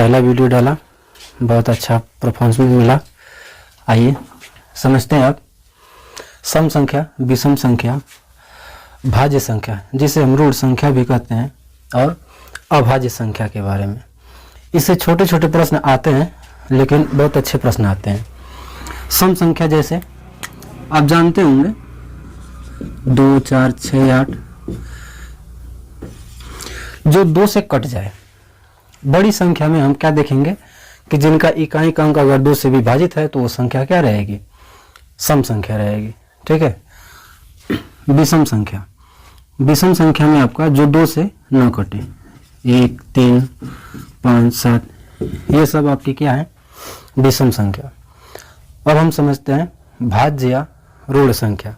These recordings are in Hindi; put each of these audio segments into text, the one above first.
पहला वीडियो डाला, बहुत अच्छा परफॉर्मेंस मिला। आइए समझते हैं आप सम संख्या, विषम संख्या, भाज्य संख्या जिसे हम रूढ़ संख्या भी कहते हैं, और अभाज्य संख्या के बारे में। इससे छोटे छोटे प्रश्न आते हैं, लेकिन बहुत अच्छे प्रश्न आते हैं। सम संख्या जैसे आप जानते होंगे 2, 4, 6, 8, जो 2 से कट जाए। बड़ी संख्या में हम क्या देखेंगे कि जिनका इकाई अंक अगर 2 से विभाजित है तो वो संख्या क्या रहेगी? सम संख्या रहेगी। ठीक है। विषम संख्या, विषम संख्या में आपका जो 2 से न कटे, 1, 3, 5, 7, ये सब आपकी क्या है? विषम संख्या। अब हम समझते हैं भाज्य या रूढ़ संख्या।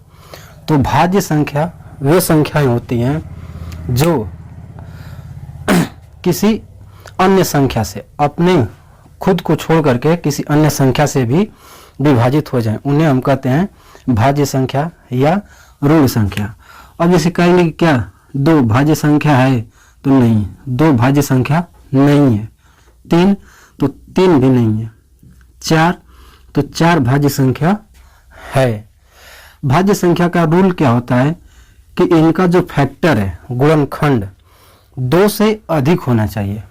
तो भाज्य संख्या वे संख्याएं होती हैं जो किसी अन्य संख्या से, अपने खुद को छोड़ करके किसी अन्य संख्या से भी विभाजित हो जाएं, उन्हें हम कहते हैं भाज्य संख्या या रूढ़ संख्या। अब जैसे कहेंगे कि क्या 2 भाज्य संख्या है? तो नहीं, 2 भाज्य संख्या नहीं है। 3 तो 3 भी नहीं है। 4 तो 4 भाज्य संख्या है। भाज्य संख्या का रूल क्या होता है कि इनका जो फैक्टर है, गुणनखंड, 2 से अधिक होना चाहिए।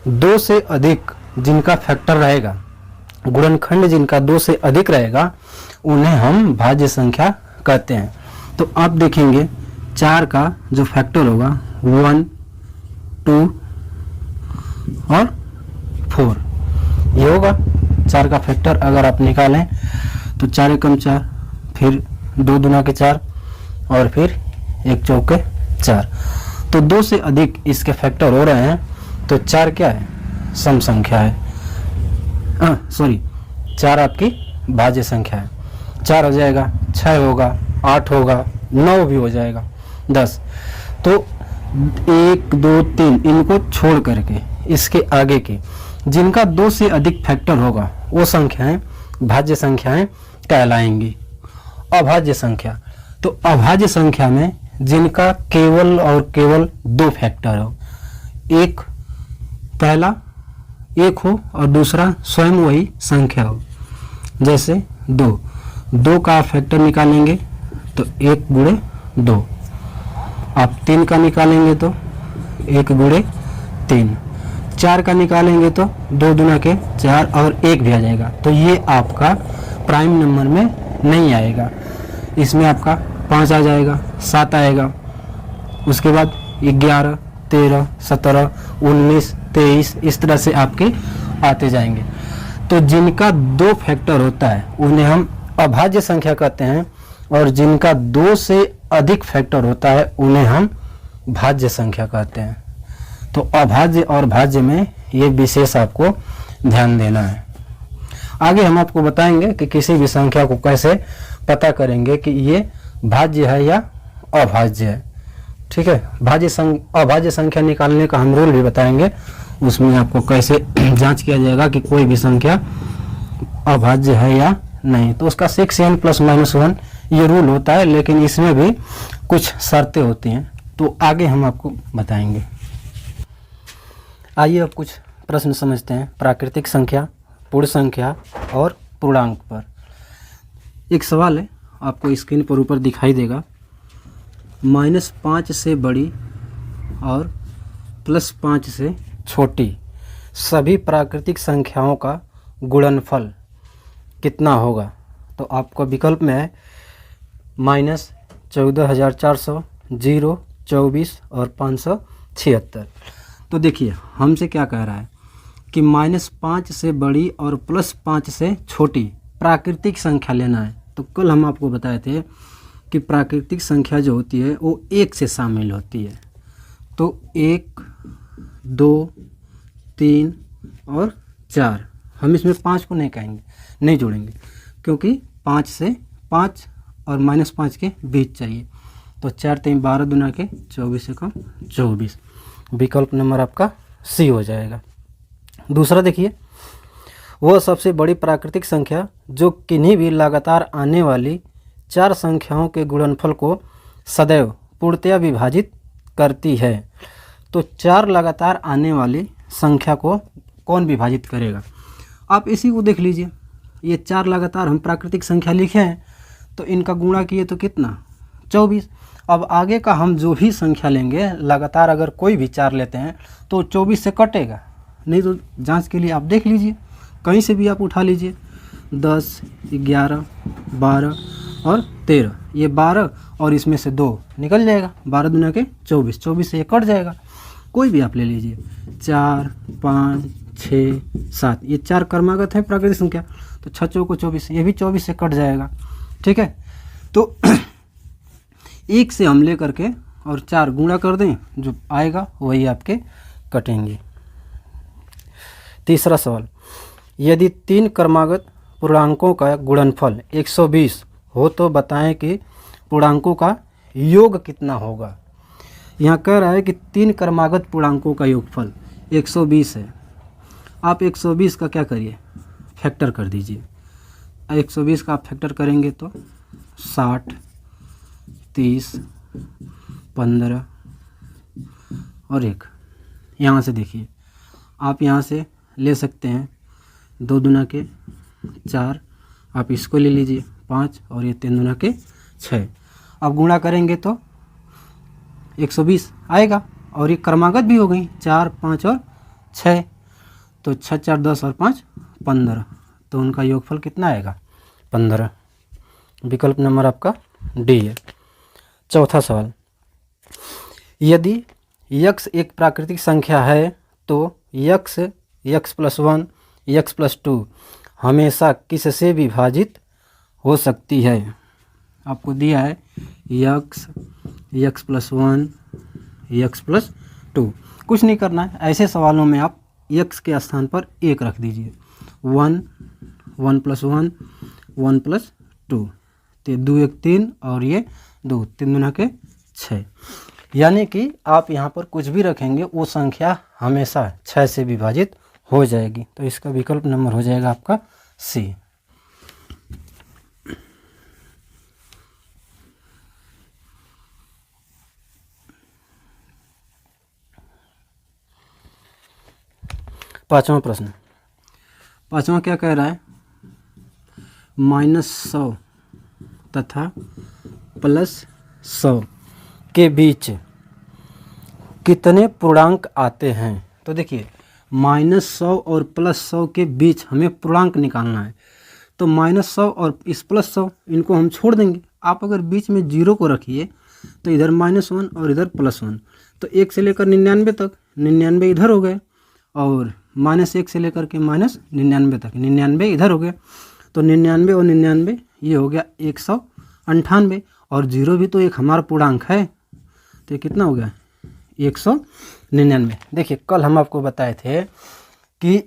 2 से अधिक जिनका फैक्टर रहेगा, गुणनखंड जिनका 2 से अधिक रहेगा, उन्हें हम भाज्य संख्या कहते हैं। तो आप देखेंगे 4 का जो फैक्टर होगा 1, 2 और 4, ये होगा 4 का फैक्टर। अगर आप निकालें तो 4 एकम 4, फिर 2 दूना के 4, और फिर 1 चौके 4। तो 2 से अधिक इसके फैक्टर हो रहे हैं, तो 4 क्या है? सम संख्या है। 4 आपकी भाज्य संख्या है। 4 हो जाएगा, 6 होगा, 8 होगा, 9 भी हो जाएगा, 10। तो 1, 2, 3 इनको छोड़ करके इसके आगे के जिनका 2 से अधिक फैक्टर होगा वो संख्याएं भाज्य संख्याएं कहलाएंगी। अभाज्य संख्या, तो अभाज्य संख्या में जिनका केवल और केवल 2 फैक्टर हो, एक पहला 1 हो और दूसरा स्वयं वही संख्या हो। जैसे 2 का फैक्टर निकालेंगे तो 1 गुणे 2। आप 3 का निकालेंगे तो 1 गुणे 3। 4 का निकालेंगे तो 2 दूना के 4 और 1 भी आ जाएगा। तो ये आपका प्राइम नंबर में नहीं आएगा। इसमें आपका 5 आ जाएगा, 7 आएगा, उसके बाद 11, 13, 17, 19, 23, इस तरह से आपके आते जाएंगे। तो जिनका 2 फैक्टर होता है उन्हें हम अभाज्य संख्या कहते हैं, और जिनका 2 से अधिक फैक्टर होता है उन्हें हम भाज्य संख्या कहते हैं। तो अभाज्य और भाज्य में ये विशेष आपको ध्यान देना है। आगे हम आपको बताएंगे कि किसी भी संख्या को कैसे पता करेंगे कि ये भाज्य है या अभाज्य है। ठीक है। अभाज्य संख्या निकालने का हम रूल भी बताएंगे, उसमें आपको कैसे जांच किया जाएगा कि कोई भी संख्या अभाज्य है या नहीं। तो उसका 6n + -1 ये रूल होता है, लेकिन इसमें भी कुछ शर्तें होती हैं, तो आगे हम आपको बताएंगे। आइए अब कुछ प्रश्न समझते हैं प्राकृतिक संख्या, पूर्ण संख्या और पूर्णांक पर। एक सवाल है, आपको स्क्रीन पर ऊपर दिखाई देगा। -5 से बड़ी और +5 से छोटी सभी प्राकृतिक संख्याओं का गुणनफल कितना होगा? तो आपको विकल्प में है -14,400, 0, 24 और 576। तो देखिए हमसे क्या कह रहा है कि -5 से बड़ी और +5 से छोटी प्राकृतिक संख्या लेना है। तो कल हम आपको बताए थे कि प्राकृतिक संख्या जो होती है वो 1 से शामिल होती है। तो 1, 2, 3 और 4, हम इसमें 5 को नहीं कहेंगे, नहीं जोड़ेंगे, क्योंकि 5 से 5 और -5 के बीच चाहिए। तो 4 3 12 दूना के 24 से कम 24, विकल्प नंबर आपका सी हो जाएगा। दूसरा देखिए, वह सबसे बड़ी प्राकृतिक संख्या जो किन्हीं भी लगातार आने वाली 4 संख्याओं के गुणनफल को सदैव पूर्णतया विभाजित करती है। तो 4 लगातार आने वाली संख्या को कौन विभाजित करेगा। आप इसी को देख लीजिए, ये 4 लगातार हम प्राकृतिक संख्या लिखे हैं, तो इनका गुणा किए तो कितना 24। अब आगे का हम जो भी संख्या लेंगे लगातार, अगर कोई भी 4 लेते हैं तो 24 से कटेगा नहीं, तो जांच के लिए आप देख लीजिए, कहीं से भी आप उठा लीजिए। 10, 11, 12 और 13, ये 12 और इसमें से 2 निकल जाएगा, 12 दूना के 24, 24 से ये कट जाएगा। कोई भी आप ले लीजिए, 4, 5, 6, 7, ये 4 क्रमागत है प्राकृतिक संख्या, तो 6 चौको 24, ये भी 24 से कट जाएगा। ठीक है, तो 1 से हम ले करके और 4 गुणा कर दें, जो आएगा वही आपके कटेंगे। तीसरा सवाल, यदि 3 क्रमागत पूर्णांकों का गुणनफल 120 हो तो बताएं कि पूर्णांकों का योग कितना होगा। यहाँ कह रहा है कि 3 क्रमागत पूर्णांकों का योगफल 120 है। आप 120 का क्या करिए, फैक्टर कर दीजिए। 120 का आप फैक्टर करेंगे तो 60, 30, 15 और 1। यहाँ से देखिए, आप यहाँ से ले सकते हैं 2 दूना के 4, आप इसको ले लीजिए 5 और ये 3 दूना के 6। अब गुणा करेंगे तो 120 आएगा, और ये क्रमागत भी हो गई 4, 5 और 6, तो 6, 4, 10 और 5, 15, तो उनका योगफल कितना आएगा 15। विकल्प नंबर आपका डी है। चौथा सवाल, यदि x एक प्राकृतिक संख्या है तो x, x+1, x+2 हमेशा किससे विभाजित हो सकती है। आपको दिया है x, x+1, x+2। कुछ नहीं करना है, ऐसे सवालों में आप x के स्थान पर 1 रख दीजिए। 1, 1+1, 1+2, तो 2, 1, 3 और ये 2, 3 दूना के 6। यानी कि आप यहाँ पर कुछ भी रखेंगे वो संख्या हमेशा 6 से विभाजित हो जाएगी, तो इसका विकल्प नंबर हो जाएगा आपका सी। पांचवा प्रश्न, पांचवा क्या कह रहा है, -100 तथा +100 के बीच कितने पूर्णांक आते हैं। तो देखिए, -100 और +100 के बीच हमें पूर्णांक निकालना है, तो -100 और इस +100 इनको हम छोड़ देंगे। आप अगर बीच में 0 को रखिए तो इधर -1 और इधर +1, तो 1 से लेकर 99 तक, 99 इधर हो गए, और -1 से लेकर के -99 तक, 99 इधर हो गए, तो 99 और 99 ये हो गया 198, और 0 भी तो एक हमारा पूर्णांक है, तो ये कितना हो गया 199। देखिए, कल हम आपको बताए थे कि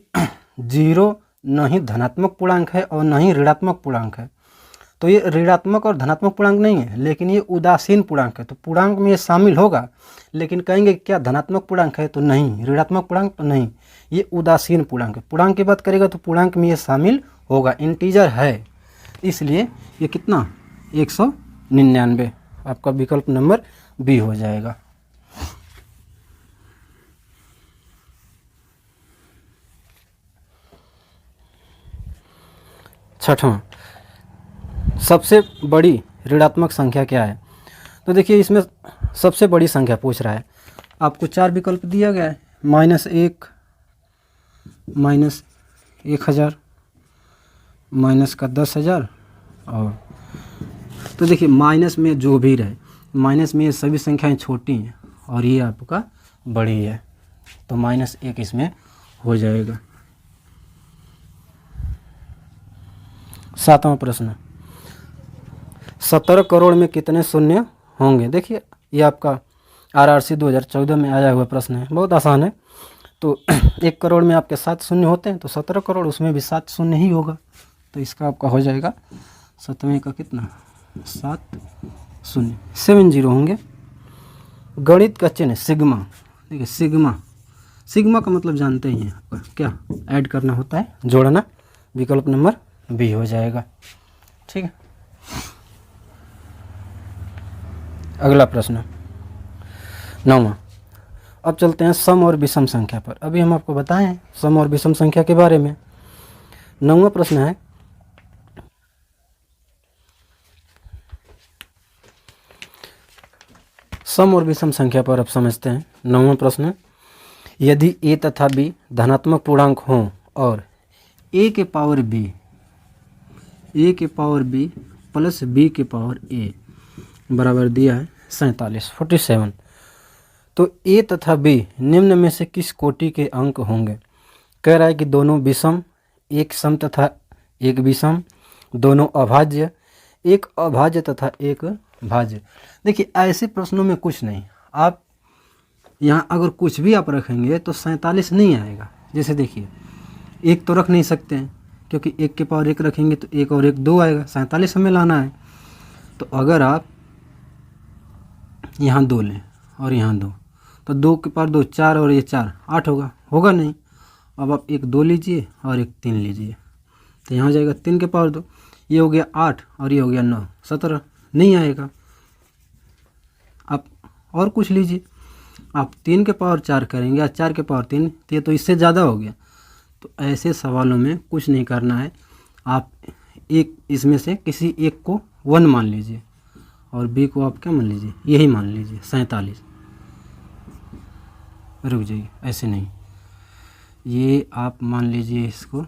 0 न ही धनात्मक पूर्णांक है और न ही ऋणात्मक पूर्णांक है, तो ये ऋणात्मक और धनात्मक पूर्णांक नहीं है, लेकिन ये उदासीन पूर्णांक है, तो पूर्णांक में ये शामिल होगा, लेकिन कहेंगे क्या धनात्मक पूर्णांक है, तो नहीं, ऋणात्मक पूर्णांक तो नहीं, ये उदासीन पूर्णांक है। पूर्णांक की बात करेगा तो पूर्णांक में ये शामिल होगा, इंटीजर है, इसलिए ये कितना 199, आपका विकल्प नंबर बी हो जाएगा। छठवां, सबसे बड़ी ऋणात्मक संख्या क्या है। तो देखिए, इसमें सबसे बड़ी संख्या पूछ रहा है, आपको 4 विकल्प दिया गया है, -1, -1000, -10,000, और तो देखिए माइनस में जो भी रहे, माइनस में ये सभी संख्याएं छोटी हैं और ये आपका बड़ी है, तो -1 इसमें हो जाएगा। 7वां प्रश्न, 17 करोड़ में कितने शून्य होंगे। देखिए, ये आपका RRC 2014 में आया हुआ प्रश्न है, बहुत आसान है। तो 1 करोड़ में आपके 7 शून्य होते हैं, तो 17 करोड़ उसमें भी 7 शून्य ही होगा, तो इसका आपका हो जाएगा 7वें का कितना 7 शून्य, 70 होंगे। गणित का चिन्ह सिग्मा, देखिए सिग्मा का मतलब जानते ही हैं, आपका क्या ऐड करना होता है, जोड़ना, विकल्प नंबर बी हो जाएगा। ठीक है, अगला प्रश्न 9वां, अब चलते हैं सम और विषम संख्या पर। अभी हम आपको बताएं सम और विषम संख्या के बारे में। 9वां प्रश्न है, सम और विषम संख्या पर अब समझते हैं। 9वां प्रश्न, यदि a तथा b धनात्मक पूर्णांक हों और a के पावर b प्लस b के पावर a बराबर दिया है 47 तो a तथा b निम्न में से किस कोटि के अंक होंगे। कह रहा है कि दोनों विषम, एक सम तथा एक विषम, दोनों अभाज्य, एक अभाज्य तथा एक भाज्य। देखिए ऐसे प्रश्नों में कुछ नहीं, आप यहाँ अगर कुछ भी आप रखेंगे तो 47 नहीं आएगा। जैसे देखिए एक तो रख नहीं सकते हैं क्योंकि एक के पावर एक रखेंगे तो एक और एक 2 आएगा, 47 हमें लाना है। तो अगर आप यहाँ 2 लें और यहाँ 2 तो 2 के पावर 2 4 और ये 4 8 होगा नहीं। अब आप एक 2 लीजिए और एक 3 लीजिए तो यहाँ हो जाएगा 3 के पावर 2, ये हो गया 8 और ये हो गया 9 17 नहीं आएगा। आप और कुछ लीजिए, आप 3 के पावर 4 करेंगे या 4 के पावर 3 तो ये तो इससे ज़्यादा हो गया। तो ऐसे सवालों में कुछ नहीं करना है, आप एक इसमें से किसी एक को 1 मान लीजिए और b को आप क्या मान लीजिए, यही मान लीजिए 47। रुक जाइए, ऐसे नहीं, ये आप मान लीजिए इसको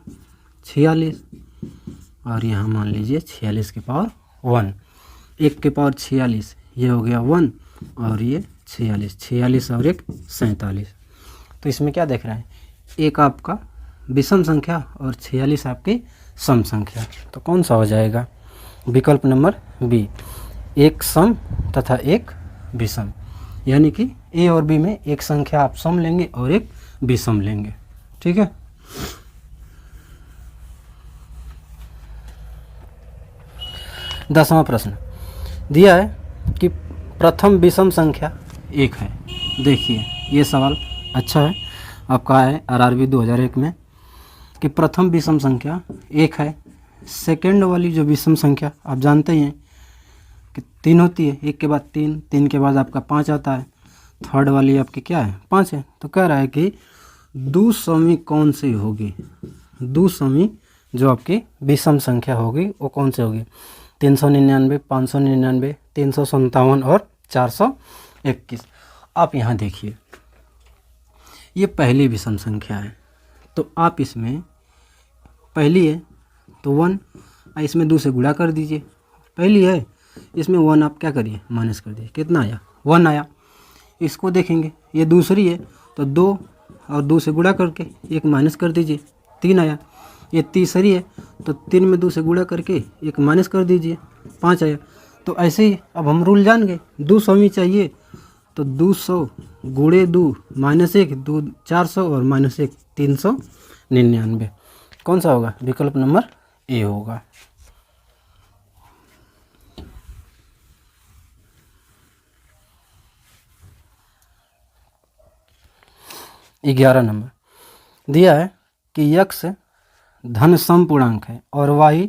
46 और यहाँ मान लीजिए 46 के पावर 1, 1 के पावर 46 ये हो गया 1 और ये 46 और एक 47। तो इसमें क्या देख रहे हैं, एक आपका विषम संख्या और 46 आपकी सम संख्या। तो कौन सा हो जाएगा, विकल्प नंबर बी, एक सम तथा एक विषम। यानी कि ए और बी में एक संख्या आप सम लेंगे और एक विषम लेंगे। ठीक है। दसवां प्रश्न दिया है कि प्रथम विषम संख्या 1 है। देखिए ये सवाल अच्छा है, आपका है आरआरबी 2001 में कि प्रथम विषम संख्या 1 है। सेकंड वाली जो विषम संख्या आप जानते ही हैं कि 3 होती है, 1 के बाद 3, 3 के बाद आपका 5 आता है, थर्ड वाली आपकी क्या है 5 है। तो कह रहा है कि दुसमी कौन सी होगी, दुसमी जो आपकी विषम संख्या होगी वो कौन सी होगी, 399, 599, 357 और 421। आप यहाँ देखिए ये पहली विषम संख्या है तो आप इसमें पहली है तो 1 इसमें 2 से गुणा कर दीजिए, पहली है इसमें 1 आप क्या करिए माइनस कर दीजिए, कितना आया 1 आया। इसको देखेंगे ये दूसरी है तो 2 और 2 से गुणा करके 1 माइनस कर दीजिए, 3 आया। ये तीसरी है तो 3 में 2 से गुणा करके 1 माइनस कर दीजिए, 5 आया। तो ऐसे ही अब हम रूल जान गए, 200 चाहिए तो 200 गुणे 2 माइनस 1 2 400 और माइनस 1 399। कौन सा होगा, विकल्प नंबर ए होगा। ग्यारह नंबर दिया है कि x धन सम पूर्णांक है और y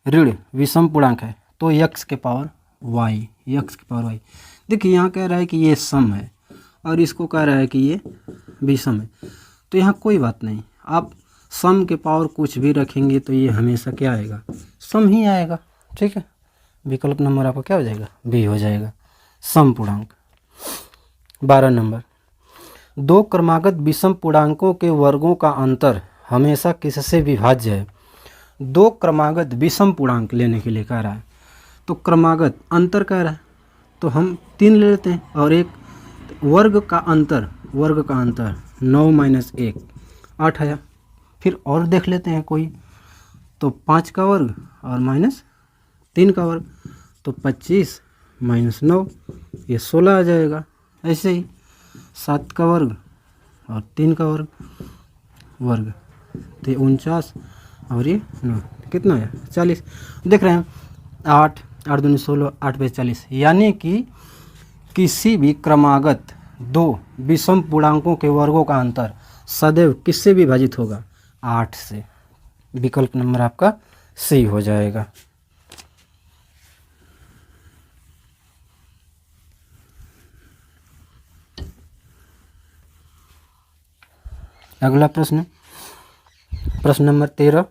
ऋण विषम पूर्णांक है तो x के पावर y। देखिए यहाँ कह रहा है कि ये सम है और इसको कह रहा है कि ये विषम है। तो यहाँ कोई बात नहीं, आप सम के पावर कुछ भी रखेंगे तो ये हमेशा क्या आएगा, सम ही आएगा। ठीक है, विकल्प नंबर आपका क्या हो जाएगा, बी हो जाएगा, सम पूर्णांक। 12 नंबर, 2 क्रमागत विषम पूर्णांकों के वर्गों का अंतर हमेशा किससे विभाज्य है। 2 क्रमागत विषम पूर्णांक लेने के लिए कह रहा है तो क्रमागत अंतर कह रहा है तो हम 3 ले लेते हैं और एक वर्ग का अंतर 9 माइनस 1 8 आया। फिर और देख लेते हैं कोई, तो 5 का वर्ग और माइनस 3 का वर्ग तो 25 माइनस 9 ये 16 आ जाएगा। ऐसे ही 7 का वर्ग और 3 का वर्ग तो 49 और ये 9 कितना है 40। देख रहे हैं 8 दूनी 16 8 पे 40, यानी कि किसी भी क्रमागत 2 विषम पूर्णांकों के वर्गों का अंतर सदैव किससे विभाजित होगा, 8 से। विकल्प नंबर आपका सी हो जाएगा। अगला प्रश्न, प्रश्न नंबर 13,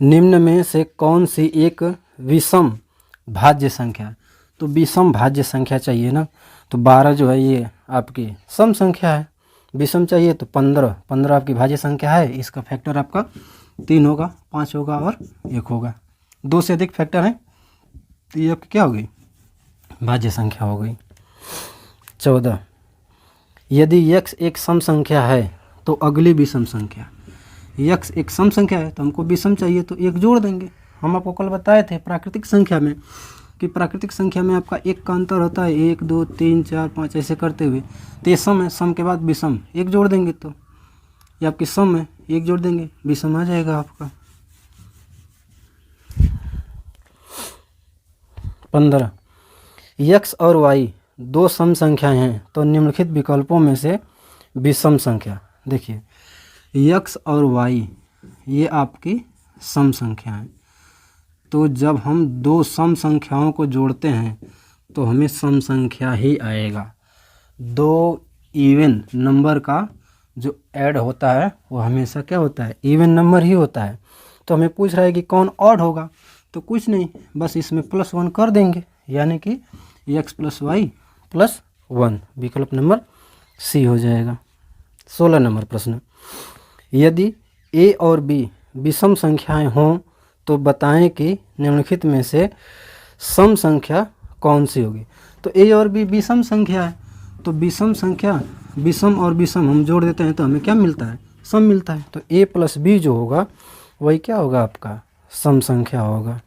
निम्न में से कौन सी एक विषम भाज्य संख्या है? तो विषम भाज्य संख्या चाहिए ना, तो 12 जो है ये आपकी सम संख्या है, विषम चाहिए तो 15 आपकी भाज्य संख्या है, इसका फैक्टर आपका 3 होगा, 5 होगा और 1 होगा। 2 से अधिक फैक्टर है तो ये आपकी क्या हो गई, भाज्य संख्या हो गई। 14, यदि x एक सम संख्या है तो अगली विषम संख्या, x एक सम संख्या है तो हमको विषम चाहिए तो 1 जोड़ देंगे। हम आपको कल बताए थे प्राकृतिक संख्या में कि प्राकृतिक संख्या में आपका 1 का अंतर होता है, 1 2 3 4 5 ऐसे करते हुए, तो ये सम है, सम के बाद विषम 1 जोड़ देंगे तो ये आपकी सम है, 1 जोड़ देंगे विषम आ जाएगा आपका। 15, x और y 2 सम संख्याएं हैं तो निम्नलिखित विकल्पों में से विषम संख्या, देखिए x और y ये आपकी सम संख्या है, तो जब हम 2 सम संख्याओं को जोड़ते हैं तो हमें सम संख्या ही आएगा। 2 इवन नंबर का जो ऐड होता है वो हमेशा क्या होता है, इवन नंबर ही होता है। तो हमें पूछ रहा है कि कौन ऑड होगा, तो कुछ नहीं, बस इसमें +1 कर देंगे, यानी कि x + y + 1, विकल्प नंबर सी हो जाएगा। 16 नंबर प्रश्न, यदि a और b विषम संख्याएं हों तो बताएं कि निम्नलिखित में से सम संख्या कौन सी होगी। तो a और b विषम संख्या है, तो विषम संख्या, विषम और विषम हम जोड़ देते हैं तो हमें क्या मिलता है, सम मिलता है। तो a + b जो होगा वही क्या होगा, आपका सम संख्या होगा।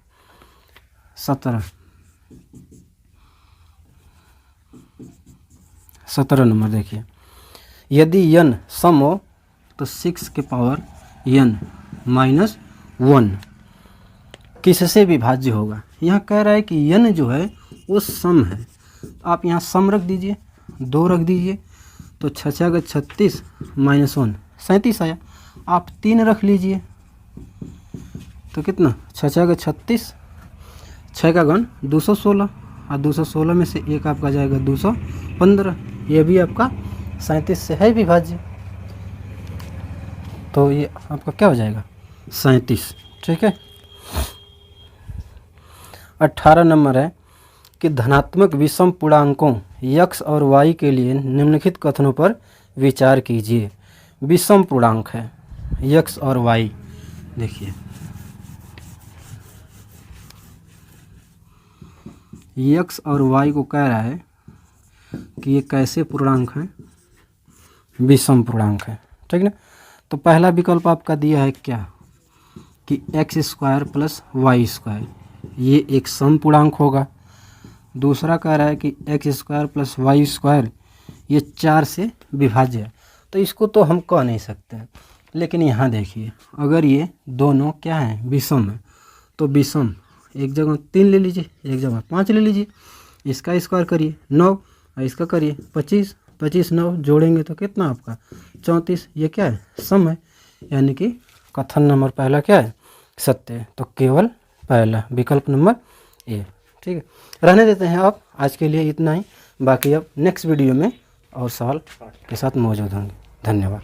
17 नंबर देखिए, यदि n सम हो तो 6 के पावर n - 1 किससे विभाज्य होगा। यहाँ कह रहा है कि n जो है वो सम है, आप यहाँ सम रख दीजिए, 2 रख दीजिए, तो 6 × 36 - 1 37 आया। आप 3 रख लीजिए तो कितना, 6 × 36, 6 का घन 216, और 216 में से 1 आपका जाएगा 215, ये भी आपका 37 से है विभाज्य, तो ये आपका क्या हो जाएगा, 37। ठीक है। 18 नंबर है कि धनात्मक विषम पूर्णांकों x और y के लिए निम्नलिखित कथनों पर विचार कीजिए। विषम पूर्णांक है x और y, देखिए x और y को कह रहा है कि ये कैसे पूर्णांक हैं, विषम पूर्णांक है। ठीक ना। तो पहला विकल्प आपका दिया है क्या, कि x² + y², ये एक सम पूर्णांक होगा। दूसरा कह रहा है कि x² + y² ये 4 से विभाज्य है, तो इसको तो हम कह नहीं सकते हैं। लेकिन यहाँ देखिए, अगर ये दोनों क्या हैं, विषम है, तो विषम एक जगह 3 ले लीजिए, एक जगह 5 ले लीजिए, इसका स्क्वायर करिए 9 और इसका करिए 25, 25 9 जोड़ेंगे तो कितना आपका 34, ये क्या है, सम है, यानी कि कथन नंबर पहला क्या है, सत्य है। तो केवल पहला विकल्प नंबर ए। ठीक है, रहने देते हैं। आप आज के लिए इतना ही, बाकी अब नेक्स्ट वीडियो में और सवाल के साथ मौजूद होंगे। धन्यवाद।